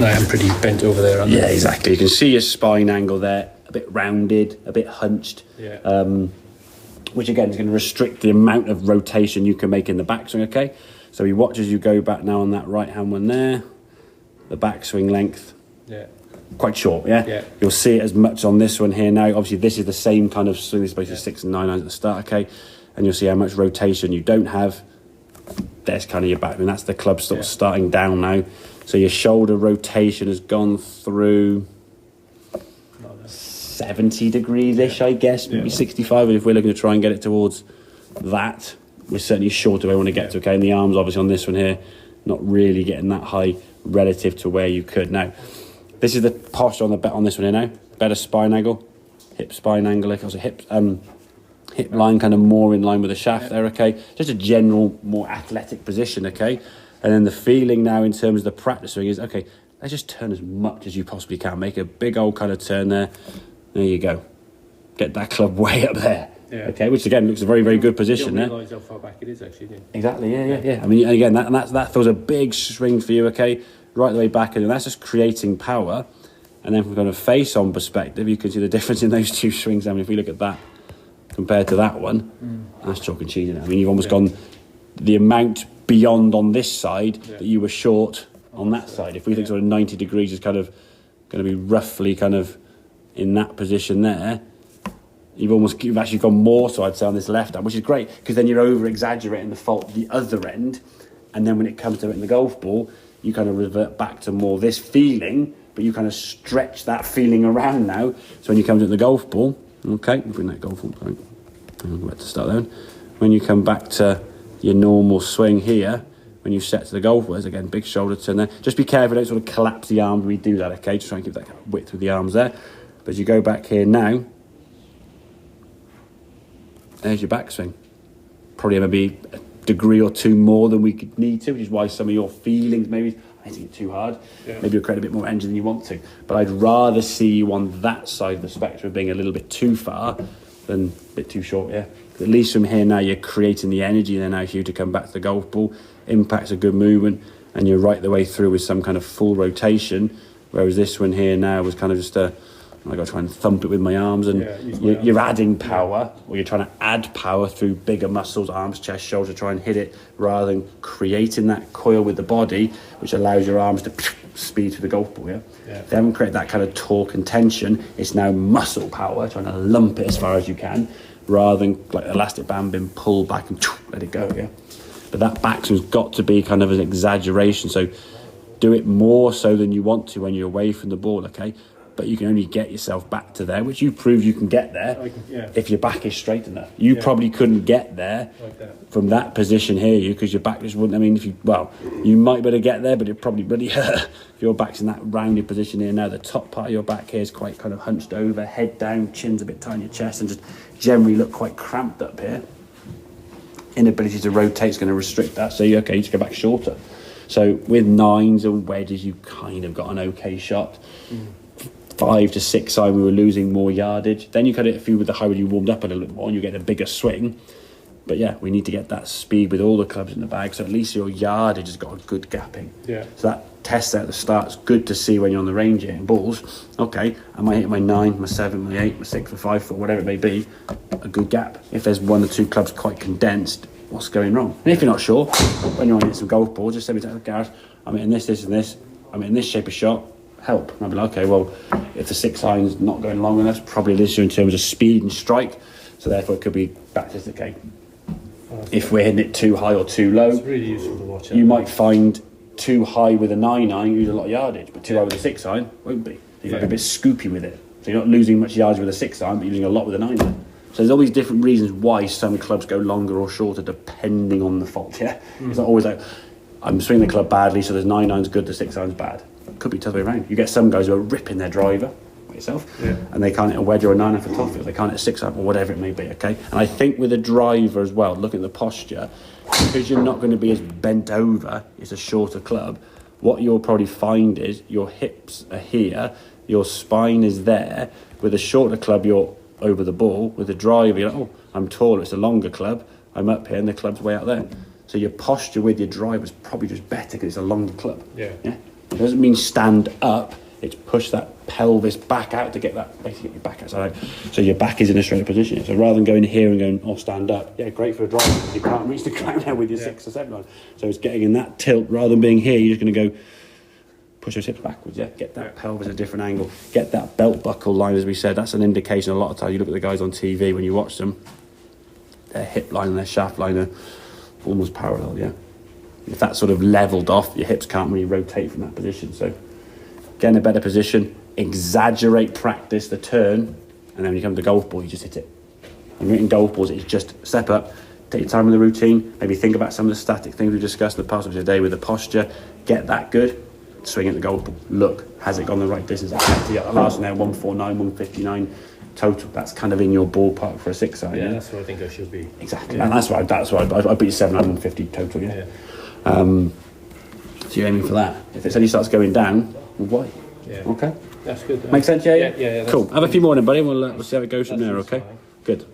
I am pretty bent over there, aren't I? Yeah, exactly. You can see your spine angle there, a bit rounded, a bit hunched. Yeah. Which again is going to restrict the amount of rotation you can make in the backswing, okay? So you watch as you go back now on that right-hand one there, the backswing length, quite short, yeah? Yeah. You'll see it as much on this one here now. Obviously, this is the same kind of swing, this is basically 6 and 9 irons at the start, okay? And you'll see how much rotation you don't have. There's kind of your back, and that's the club sort of starting down now. So your shoulder rotation has gone through 70 degrees-ish, I guess, maybe 65. And if we're looking to try and get it towards that, we're certainly short of where we want to get to, okay? And the arms, obviously, on this one here, not really getting that high relative to where you could. Now, this is the posture on this one here now. Better spine angle, hip spine angle, like also hip line kind of more in line with the shaft there, okay? Just a general, more athletic position, okay? And then the feeling now in terms of the practice swing is, okay, let's just turn as much as you possibly can. Make a big old kind of turn there. There you go. Get that club way up there. Yeah. Okay, which again looks a very, very good position there. You don't realise how far back it is, actually, do you? Exactly, yeah. I mean, again, that feels a big swing for you, okay? Right the way back, and that's just creating power. And then from kind of face-on perspective, you can see the difference in those two swings. I mean, if we look at that compared to that one, that's chalk and cheese, isn't it? I mean, you've almost gone the amount beyond on this side that you were short on that side. If we think sort of 90 degrees is kind of going to be roughly kind of in that position there, you've actually gone more so, I'd say, on this left arm, which is great, because then you're over-exaggerating the fault the other end, and then when it comes to hitting the golf ball, you kind of revert back to more this feeling, but you kind of stretch that feeling around now. So when you come to the golf ball, okay, bring that golf ball, sorry, I'll go back to start there. When you come back to your normal swing here, when you set to the golf ball, again, big shoulder turn there. Just be careful, don't sort of collapse the arms. We do that, okay? Just try and keep that kind of width with the arms there. But as you go back here now, there's your backswing. Probably maybe a degree or two more than we could need to, which is why some of your feelings maybe hitting it too hard. Maybe you'll create a bit more engine than you want to. But I'd rather see you on that side of the spectrum being a little bit too far than a bit too short, yeah. At least from here now, you're creating the energy there now for you to come back to the golf ball. Impact's a good movement, and you're right the way through with some kind of full rotation. Whereas this one here now was kind of just I got to try and thump it with my arms, and you're adding power, or you're trying to add power through bigger muscles, arms, chest, shoulder, try and hit it, rather than creating that coil with the body, which allows your arms to speed through the golf ball, They haven't created that kind of torque and tension. It's now muscle power, trying to lump it as far as you can, rather than like elastic band being pulled back and let it go, But that backswing's got to be kind of an exaggeration, so do it more so than you want to when you're away from the ball, okay? But you can only get yourself back to there, which you prove you can get there if your back is straight enough. You probably couldn't get there from that position here, because your back just wouldn't. I mean, you might be able to get there, but it probably really hurt. If your back's in that rounded position here now, the top part of your back here is quite kind of hunched over, head down, chin's a bit tight in your chest, and just generally look quite cramped up here. Inability to rotate is going to restrict that, so you just go back shorter. So with nines and wedges, you kind of got an okay shot. 5 to 6 iron, we were losing more yardage. Then you cut it a few with the high when you warmed up a little bit more and you get a bigger swing. But we need to get that speed with all the clubs in the bag, so at least your yardage has got a good gapping. So that test at the start is good to see when you're on the range hitting balls. Okay, am I hitting my 9, my 7, my 8, my 6, my 5 foot, whatever it may be, a good gap. If there's 1 or 2 clubs quite condensed, what's going wrong? And if you're not sure, when you're on hitting some golf balls, just send me to the garage. I'm hitting this, this and this. I'm hitting this shape of shot. Help. And I'll be like, okay, well, if the 6 iron's not going long enough, it's probably an issue in terms of speed and strike. So therefore, it could be back to the game. If we're hitting it too high or too low, it's really useful to watch. You might find too high with a 9 iron, you lose a lot of yardage, but too high with a 6 iron won't be. You might be a bit scoopy with it. So you're not losing much yardage with a 6 iron, but you're losing a lot with a 9 iron. So there's all these different reasons why some clubs go longer or shorter depending on the fault. It's not always like I'm swinging the club badly, so there's 9 irons good, the 6 irons bad. Could be the other way around. You get some guys who are ripping their driver, like yourself, and they can't hit a wedge or a 9 for top field. They can't hit a 6 iron or whatever it may be. Okay, and I think with a driver as well, looking at the posture, because you're not going to be as bent over, it's a shorter club. What you'll probably find is your hips are here, your spine is there. With a shorter club, you're over the ball. With a driver, you're like, oh, I'm taller. It's a longer club. I'm up here, and the club's way out there. So your posture with your driver is probably just better because it's a longer club. It doesn't mean stand up. It's push that pelvis back out to get that, basically get your back outside. So your back is in a straighter position. So rather than going here and going, oh, stand up, yeah, great for a drive, because you can't reach the ground now with your 6 or 7 on. So it's getting in that tilt, rather than being here, you're just going to go, push those hips backwards, yeah, get that pelvis at a different angle, get that belt buckle line, as we said. That's an indication. A lot of times you look at the guys on TV, when you watch them, their hip line and their shaft line are almost parallel, yeah. If that's sort of leveled off, your hips can't really rotate from that position. So get in a better position, exaggerate, practice the turn, and then when you come to golf ball, you just hit it. When you're hitting golf balls, it's just step up, take your time in the routine, maybe think about some of the static things we discussed in the past of today with the posture, get that good, swing at the golf ball. Look, has it gone the right distance? The last one there, 149, 159 total. That's kind of in your ballpark for a 6-iron. Yeah, that's what I think I should be. Exactly, and that's why I beat 750 total. Yeah. So you're aiming for that. If it suddenly starts going down, why? Yeah. Okay. That's good. Makes sense, yeah? Yeah. Cool. Have a few more then, buddy, and we'll see how it goes from there, okay? fine. Good.